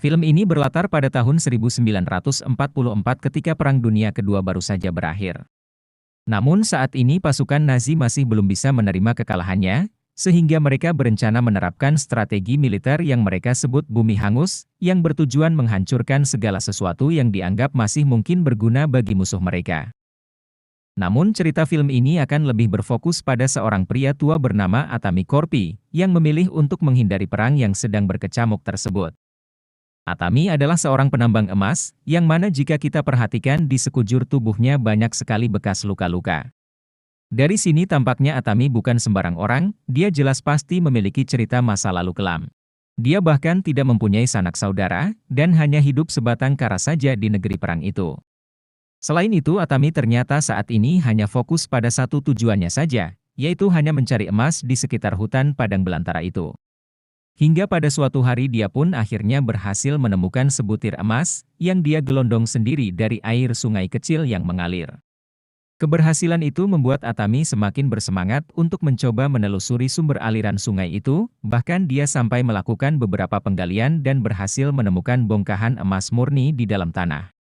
Film ini berlatar pada tahun 1944 ketika Perang Dunia Kedua baru saja berakhir. Namun saat ini pasukan Nazi masih belum bisa menerima kekalahannya, sehingga mereka berencana menerapkan strategi militer yang mereka sebut bumi hangus, yang bertujuan menghancurkan segala sesuatu yang dianggap masih mungkin berguna bagi musuh mereka. Namun cerita film ini akan lebih berfokus pada seorang pria tua bernama Atami Korpi, yang memilih untuk menghindari perang yang sedang berkecamuk tersebut. Atami adalah seorang penambang emas, yang mana jika kita perhatikan di sekujur tubuhnya banyak sekali bekas luka-luka. Dari sini tampaknya Atami bukan sembarang orang, dia jelas pasti memiliki cerita masa lalu kelam. Dia bahkan tidak mempunyai sanak saudara, dan hanya hidup sebatang kara saja di negeri perang itu. Selain itu Atami ternyata saat ini hanya fokus pada satu tujuannya saja, yaitu hanya mencari emas di sekitar hutan padang belantara itu. Hingga pada suatu hari dia pun akhirnya berhasil menemukan sebutir emas, yang dia gelondong sendiri dari air sungai kecil yang mengalir. Keberhasilan itu membuat Atami semakin bersemangat untuk mencoba menelusuri sumber aliran sungai itu, bahkan dia sampai melakukan beberapa penggalian dan berhasil menemukan bongkahan emas murni di dalam tanah.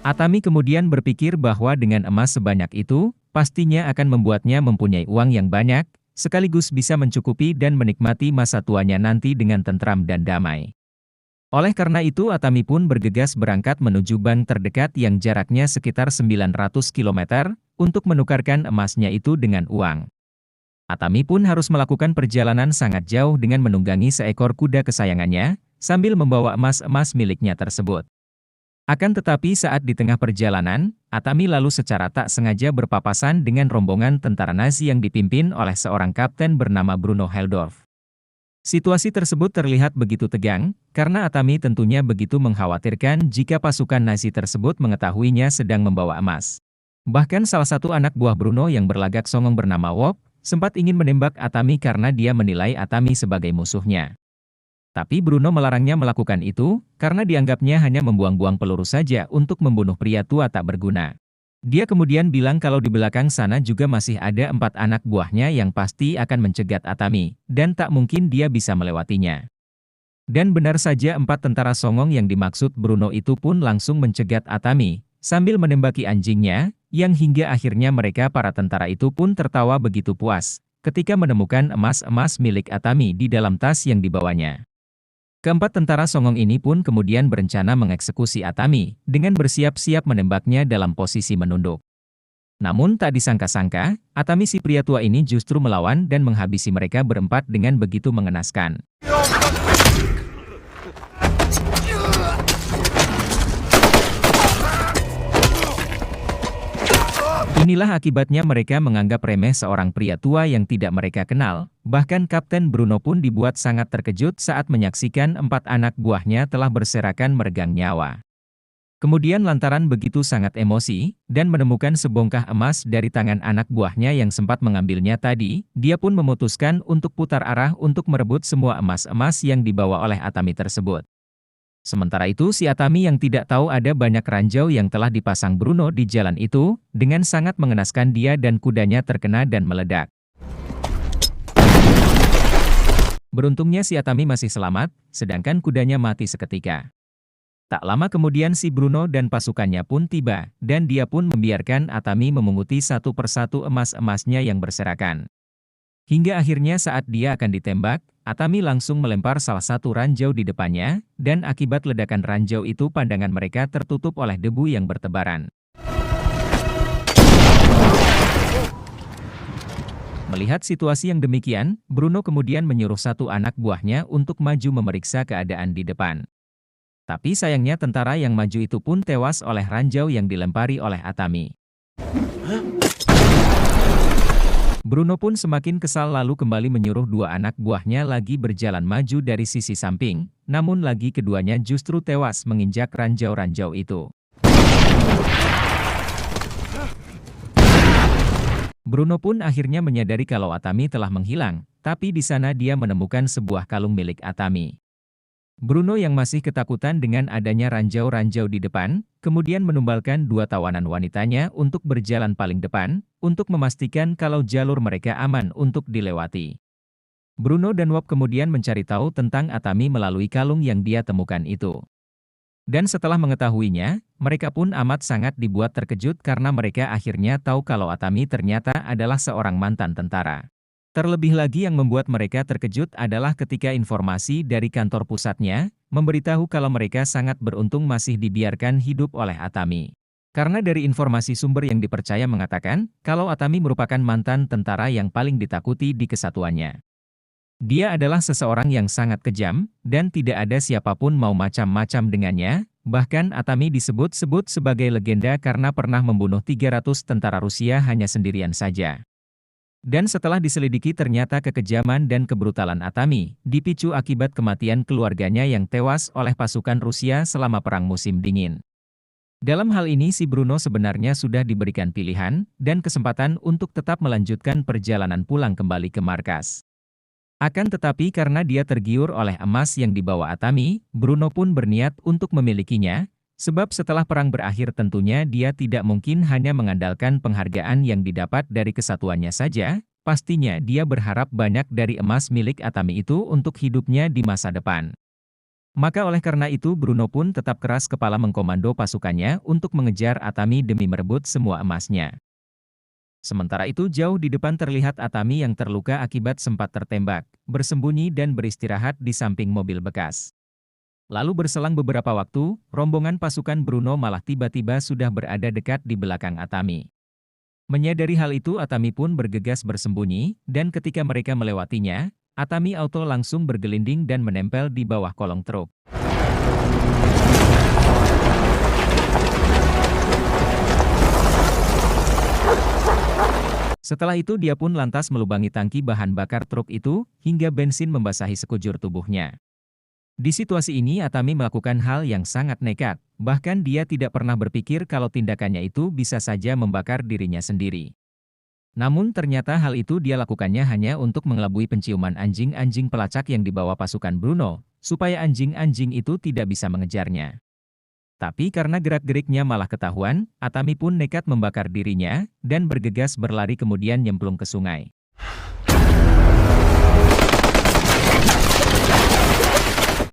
Atami kemudian berpikir bahwa dengan emas sebanyak itu, pastinya akan membuatnya mempunyai uang yang banyak, sekaligus bisa mencukupi dan menikmati masa tuanya nanti dengan tentram dan damai. Oleh karena itu Atami pun bergegas berangkat menuju bank terdekat yang jaraknya sekitar 900 km, untuk menukarkan emasnya itu dengan uang. Atami pun harus melakukan perjalanan sangat jauh dengan menunggangi seekor kuda kesayangannya, sambil membawa emas-emas miliknya tersebut. Akan tetapi saat di tengah perjalanan, Atami lalu secara tak sengaja berpapasan dengan rombongan tentara Nazi yang dipimpin oleh seorang kapten bernama Bruno Helldorff. Situasi tersebut terlihat begitu tegang, karena Atami tentunya begitu mengkhawatirkan jika pasukan Nazi tersebut mengetahuinya sedang membawa emas. Bahkan salah satu anak buah Bruno yang berlagak songong bernama Wop, sempat ingin menembak Atami karena dia menilai Atami sebagai musuhnya. Tapi Bruno melarangnya melakukan itu, karena dianggapnya hanya membuang-buang peluru saja untuk membunuh pria tua tak berguna. Dia kemudian bilang kalau di belakang sana juga masih ada 4 anak buahnya yang pasti akan mencegat Atami, dan tak mungkin dia bisa melewatinya. Dan benar saja 4 tentara songong yang dimaksud Bruno itu pun langsung mencegat Atami, sambil menembaki anjingnya, yang hingga akhirnya mereka para tentara itu pun tertawa begitu puas, ketika menemukan emas-emas milik Atami di dalam tas yang dibawanya. Keempat tentara songong ini pun kemudian berencana mengeksekusi Atami, dengan bersiap-siap menembaknya dalam posisi menunduk. Namun tak disangka-sangka, Atami si pria tua ini justru melawan dan menghabisi mereka berempat dengan begitu mengenaskan. Inilah akibatnya mereka menganggap remeh seorang pria tua yang tidak mereka kenal, bahkan Kapten Bruno pun dibuat sangat terkejut saat menyaksikan 4 anak buahnya telah berserakan meregang nyawa. Kemudian lantaran begitu sangat emosi, dan menemukan sebongkah emas dari tangan anak buahnya yang sempat mengambilnya tadi, dia pun memutuskan untuk putar arah untuk merebut semua emas-emas yang dibawa oleh Atami tersebut. Sementara itu si Atami yang tidak tahu ada banyak ranjau yang telah dipasang Bruno di jalan itu, dengan sangat mengenaskan dia dan kudanya terkena dan meledak. Beruntungnya si Atami masih selamat, sedangkan kudanya mati seketika. Tak lama kemudian si Bruno dan pasukannya pun tiba, dan dia pun membiarkan Atami memunguti satu persatu emas-emasnya yang berserakan. Hingga akhirnya saat dia akan ditembak, Atami langsung melempar salah satu ranjau di depannya, dan akibat ledakan ranjau itu pandangan mereka tertutup oleh debu yang bertebaran. Melihat situasi yang demikian, Bruno kemudian menyuruh satu anak buahnya untuk maju memeriksa keadaan di depan. Tapi sayangnya tentara yang maju itu pun tewas oleh ranjau yang dilempari oleh Atami. Bruno pun semakin kesal lalu kembali menyuruh 2 anak buahnya lagi berjalan maju dari sisi samping, namun lagi keduanya justru tewas menginjak ranjau-ranjau itu. Bruno pun akhirnya menyadari kalau Atami telah menghilang, tapi di sana dia menemukan sebuah kalung milik Atami. Bruno yang masih ketakutan dengan adanya ranjau-ranjau di depan, kemudian menumbalkan dua tawanan wanitanya untuk berjalan paling depan, untuk memastikan kalau jalur mereka aman untuk dilewati. Bruno dan Wop kemudian mencari tahu tentang Atami melalui kalung yang dia temukan itu. Dan setelah mengetahuinya, mereka pun amat sangat dibuat terkejut karena mereka akhirnya tahu kalau Atami ternyata adalah seorang mantan tentara. Terlebih lagi yang membuat mereka terkejut adalah ketika informasi dari kantor pusatnya, memberitahu kalau mereka sangat beruntung masih dibiarkan hidup oleh Atami. Karena dari informasi sumber yang dipercaya mengatakan, kalau Atami merupakan mantan tentara yang paling ditakuti di kesatuannya. Dia adalah seseorang yang sangat kejam, dan tidak ada siapapun mau macam-macam dengannya, bahkan Atami disebut-sebut sebagai legenda karena pernah membunuh 300 tentara Rusia hanya sendirian saja. Dan setelah diselidiki ternyata kekejaman dan kebrutalan Atami, dipicu akibat kematian keluarganya yang tewas oleh pasukan Rusia selama Perang Musim Dingin. Dalam hal ini si Bruno sebenarnya sudah diberikan pilihan, dan kesempatan untuk tetap melanjutkan perjalanan pulang kembali ke markas. Akan tetapi karena dia tergiur oleh emas yang dibawa Atami, Bruno pun berniat untuk memilikinya, sebab setelah perang berakhir tentunya dia tidak mungkin hanya mengandalkan penghargaan yang didapat dari kesatuannya saja, pastinya dia berharap banyak dari emas milik Atami itu untuk hidupnya di masa depan. Maka oleh karena itu Bruno pun tetap keras kepala mengkomando pasukannya untuk mengejar Atami demi merebut semua emasnya. Sementara itu jauh di depan terlihat Atami yang terluka akibat sempat tertembak, bersembunyi dan beristirahat di samping mobil bekas. Lalu berselang beberapa waktu, rombongan pasukan Bruno malah tiba-tiba sudah berada dekat di belakang Atami. Menyadari hal itu Atami pun bergegas bersembunyi, dan ketika mereka melewatinya, Atami auto langsung bergelinding dan menempel di bawah kolong truk. Setelah itu dia pun lantas melubangi tangki bahan bakar truk itu, hingga bensin membasahi sekujur tubuhnya. Di situasi ini Atami melakukan hal yang sangat nekat, bahkan dia tidak pernah berpikir kalau tindakannya itu bisa saja membakar dirinya sendiri. Namun ternyata hal itu dia lakukannya hanya untuk mengelabui penciuman anjing-anjing pelacak yang dibawa pasukan Bruno, supaya anjing-anjing itu tidak bisa mengejarnya. Tapi karena gerak-geriknya malah ketahuan, Atami pun nekat membakar dirinya, dan bergegas berlari kemudian nyemplung ke sungai.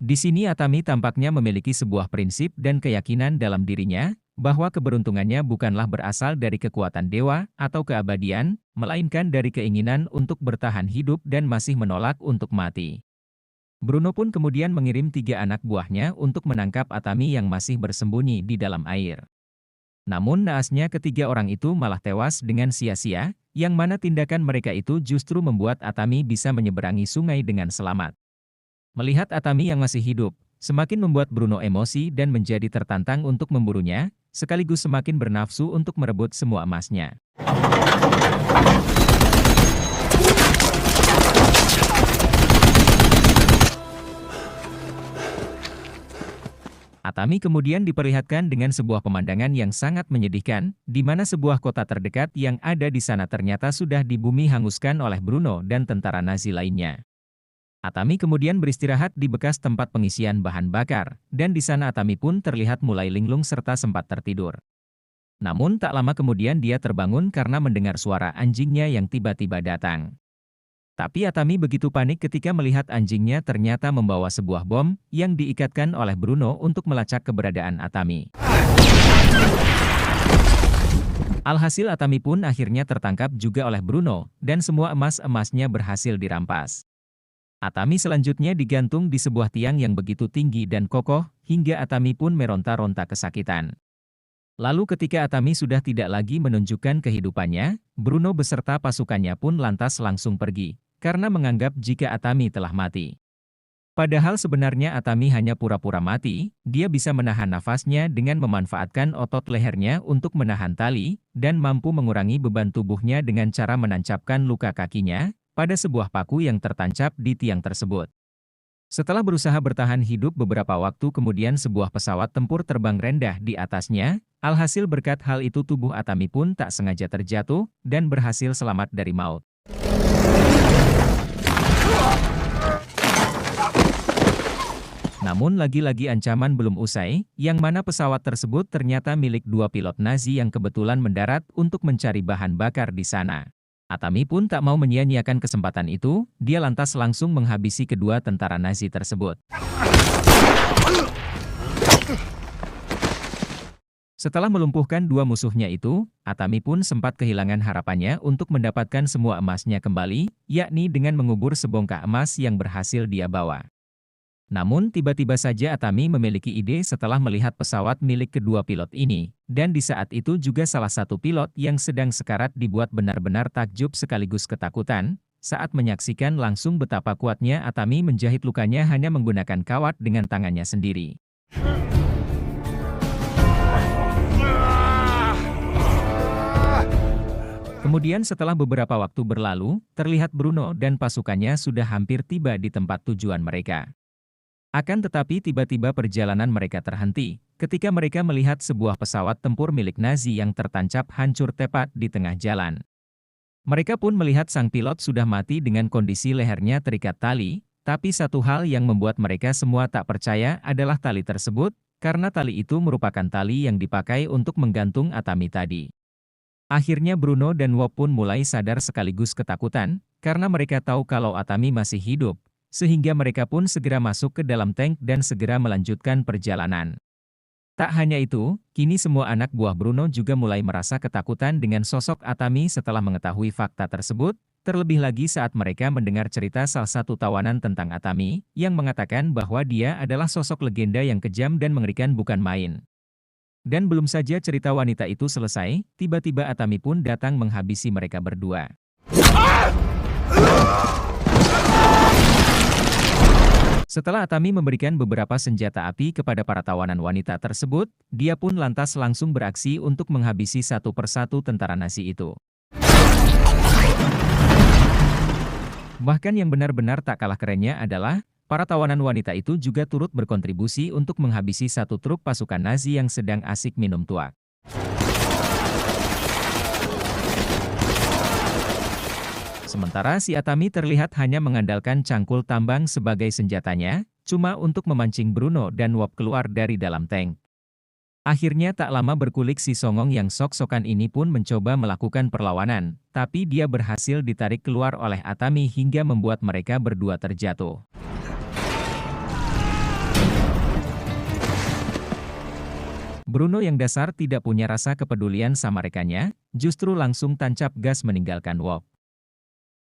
Di sini Atami tampaknya memiliki sebuah prinsip dan keyakinan dalam dirinya, bahwa keberuntungannya bukanlah berasal dari kekuatan dewa atau keabadian, melainkan dari keinginan untuk bertahan hidup dan masih menolak untuk mati. Bruno pun kemudian mengirim 3 anak buahnya untuk menangkap Atami yang masih bersembunyi di dalam air. Namun naasnya ketiga orang itu malah tewas dengan sia-sia, yang mana tindakan mereka itu justru membuat Atami bisa menyeberangi sungai dengan selamat. Melihat Atami yang masih hidup, semakin membuat Bruno emosi dan menjadi tertantang untuk memburunya, sekaligus semakin bernafsu untuk merebut semua emasnya. Atami kemudian diperlihatkan dengan sebuah pemandangan yang sangat menyedihkan, di mana sebuah kota terdekat yang ada di sana ternyata sudah di bumi hanguskan oleh Bruno dan tentara Nazi lainnya. Atami kemudian beristirahat di bekas tempat pengisian bahan bakar, dan di sana Atami pun terlihat mulai linglung serta sempat tertidur. Namun tak lama kemudian dia terbangun karena mendengar suara anjingnya yang tiba-tiba datang. Tapi Atami begitu panik ketika melihat anjingnya ternyata membawa sebuah bom yang diikatkan oleh Bruno untuk melacak keberadaan Atami. Alhasil Atami pun akhirnya tertangkap juga oleh Bruno, dan semua emas-emasnya berhasil dirampas. Atami selanjutnya digantung di sebuah tiang yang begitu tinggi dan kokoh, hingga Atami pun meronta-ronta kesakitan. Lalu ketika Atami sudah tidak lagi menunjukkan kehidupannya, Bruno beserta pasukannya pun lantas langsung pergi, karena menganggap jika Atami telah mati. Padahal sebenarnya Atami hanya pura-pura mati, dia bisa menahan nafasnya dengan memanfaatkan otot lehernya untuk menahan tali, dan mampu mengurangi beban tubuhnya dengan cara menancapkan luka kakinya pada sebuah paku yang tertancap di tiang tersebut. Setelah berusaha bertahan hidup beberapa waktu kemudian sebuah pesawat tempur terbang rendah di atasnya, alhasil berkat hal itu tubuh Atami pun tak sengaja terjatuh, dan berhasil selamat dari maut. Namun lagi-lagi ancaman belum usai, yang mana pesawat tersebut ternyata milik dua pilot Nazi yang kebetulan mendarat untuk mencari bahan bakar di sana. Atami pun tak mau menyia-nyiakan kesempatan itu, dia lantas langsung menghabisi kedua tentara Nazi tersebut. Setelah melumpuhkan dua musuhnya itu, Atami pun sempat kehilangan harapannya untuk mendapatkan semua emasnya kembali, yakni dengan mengubur sebongkah emas yang berhasil dia bawa. Namun tiba-tiba saja Atami memiliki ide setelah melihat pesawat milik kedua pilot ini, dan di saat itu juga salah satu pilot yang sedang sekarat dibuat benar-benar takjub sekaligus ketakutan, saat menyaksikan langsung betapa kuatnya Atami menjahit lukanya hanya menggunakan kawat dengan tangannya sendiri. Kemudian setelah beberapa waktu berlalu, terlihat Bruno dan pasukannya sudah hampir tiba di tempat tujuan mereka. Akan tetapi tiba-tiba perjalanan mereka terhenti, ketika mereka melihat sebuah pesawat tempur milik Nazi yang tertancap hancur tepat di tengah jalan. Mereka pun melihat sang pilot sudah mati dengan kondisi lehernya terikat tali, tapi satu hal yang membuat mereka semua tak percaya adalah tali tersebut, karena tali itu merupakan tali yang dipakai untuk menggantung Atami tadi. Akhirnya Bruno dan Wop pun mulai sadar sekaligus ketakutan, karena mereka tahu kalau Atami masih hidup, sehingga mereka pun segera masuk ke dalam tank dan segera melanjutkan perjalanan. Tak hanya itu, kini semua anak buah Bruno juga mulai merasa ketakutan dengan sosok Atami setelah mengetahui fakta tersebut, terlebih lagi saat mereka mendengar cerita salah satu tawanan tentang Atami, yang mengatakan bahwa dia adalah sosok legenda yang kejam dan mengerikan bukan main. Dan belum saja cerita wanita itu selesai, tiba-tiba Atami pun datang menghabisi mereka berdua. Setelah Atami memberikan beberapa senjata api kepada para tawanan wanita tersebut, dia pun lantas langsung beraksi untuk menghabisi satu persatu tentara Nazi itu. Bahkan yang benar-benar tak kalah kerennya adalah, para tawanan wanita itu juga turut berkontribusi untuk menghabisi satu truk pasukan Nazi yang sedang asik minum tuak. Sementara si Atami terlihat hanya mengandalkan cangkul tambang sebagai senjatanya, cuma untuk memancing Bruno dan Wop keluar dari dalam tank. Akhirnya tak lama berkulik si songong yang sok-sokan ini pun mencoba melakukan perlawanan, tapi dia berhasil ditarik keluar oleh Atami hingga membuat mereka berdua terjatuh. Bruno yang dasar tidak punya rasa kepedulian sama rekannya, justru langsung tancap gas meninggalkan Wop.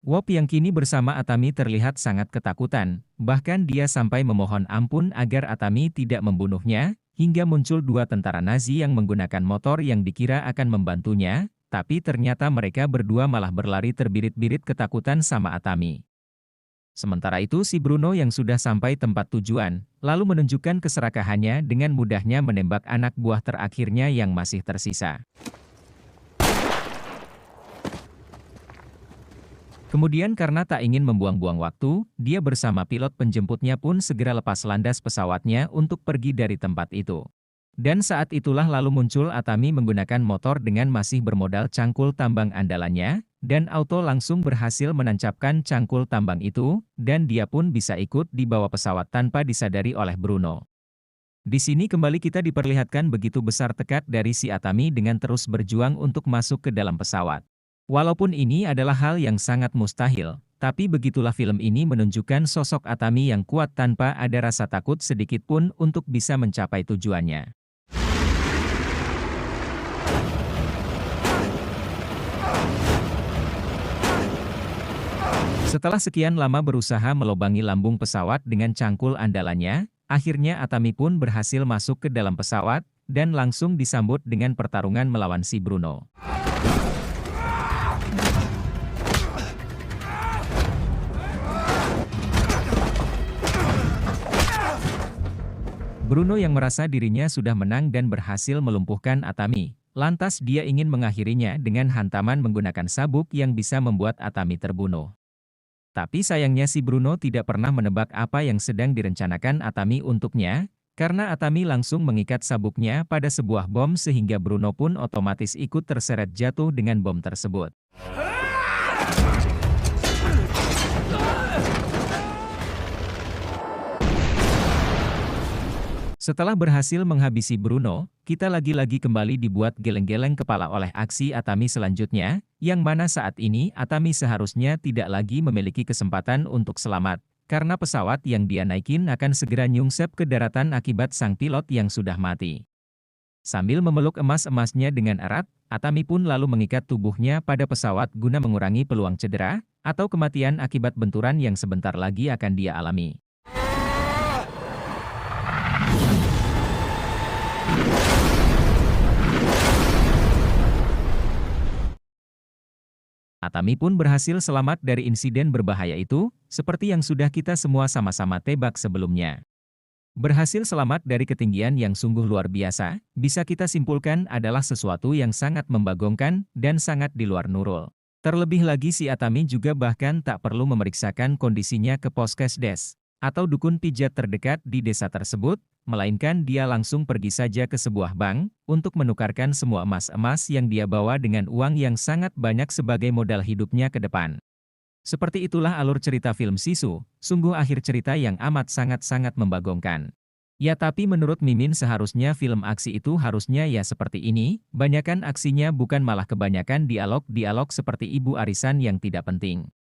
Wop yang kini bersama Atami terlihat sangat ketakutan, bahkan dia sampai memohon ampun agar Atami tidak membunuhnya, hingga muncul dua tentara Nazi yang menggunakan motor yang dikira akan membantunya, tapi ternyata mereka berdua malah berlari terbirit-birit ketakutan sama Atami. Sementara itu si Bruno yang sudah sampai tempat tujuan, lalu menunjukkan keserakahannya dengan mudahnya menembak anak buah terakhirnya yang masih tersisa. Kemudian karena tak ingin membuang-buang waktu, dia bersama pilot penjemputnya pun segera lepas landas pesawatnya untuk pergi dari tempat itu. Dan saat itulah lalu muncul Atami menggunakan motor dengan masih bermodal cangkul tambang andalannya, dan auto langsung berhasil menancapkan cangkul tambang itu, dan dia pun bisa ikut di bawah pesawat tanpa disadari oleh Bruno. Di sini kembali kita diperlihatkan begitu besar tekad dari si Atami dengan terus berjuang untuk masuk ke dalam pesawat. Walaupun ini adalah hal yang sangat mustahil, tapi begitulah film ini menunjukkan sosok Atami yang kuat tanpa ada rasa takut sedikit pun untuk bisa mencapai tujuannya. Setelah sekian lama berusaha melobangi lambung pesawat dengan cangkul andalannya, akhirnya Atami pun berhasil masuk ke dalam pesawat, dan langsung disambut dengan pertarungan melawan si Bruno. Bruno yang merasa dirinya sudah menang dan berhasil melumpuhkan Atami, lantas dia ingin mengakhirinya dengan hantaman menggunakan sabuk yang bisa membuat Atami terbunuh. Tapi sayangnya si Bruno tidak pernah menebak apa yang sedang direncanakan Atami untuknya, karena Atami langsung mengikat sabuknya pada sebuah bom sehingga Bruno pun otomatis ikut terseret jatuh dengan bom tersebut. Setelah berhasil menghabisi Bruno, kita lagi-lagi kembali dibuat geleng-geleng kepala oleh aksi Atami selanjutnya, yang mana saat ini Atami seharusnya tidak lagi memiliki kesempatan untuk selamat, karena pesawat yang dia naikin akan segera nyungsep ke daratan akibat sang pilot yang sudah mati. Sambil memeluk emas-emasnya dengan erat, Atami pun lalu mengikat tubuhnya pada pesawat guna mengurangi peluang cedera, atau kematian akibat benturan yang sebentar lagi akan dia alami. Atami pun berhasil selamat dari insiden berbahaya itu, seperti yang sudah kita semua sama-sama tebak sebelumnya. Berhasil selamat dari ketinggian yang sungguh luar biasa, bisa kita simpulkan adalah sesuatu yang sangat membagongkan dan sangat di luar Nurul. Terlebih lagi si Atami juga bahkan tak perlu memeriksakan kondisinya ke Poskesdes atau dukun pijat terdekat di desa tersebut, melainkan dia langsung pergi saja ke sebuah bank untuk menukarkan semua emas-emas yang dia bawa dengan uang yang sangat banyak sebagai modal hidupnya ke depan. Seperti itulah alur cerita film Sisu, sungguh akhir cerita yang amat sangat-sangat membagongkan. Ya tapi menurut Mimin seharusnya film aksi itu harusnya ya seperti ini, banyakan aksinya bukan malah kebanyakan dialog-dialog seperti Ibu Arisan yang tidak penting.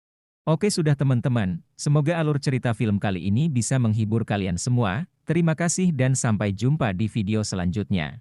Oke sudah teman-teman, semoga alur cerita film kali ini bisa menghibur kalian semua, terima kasih dan sampai jumpa di video selanjutnya.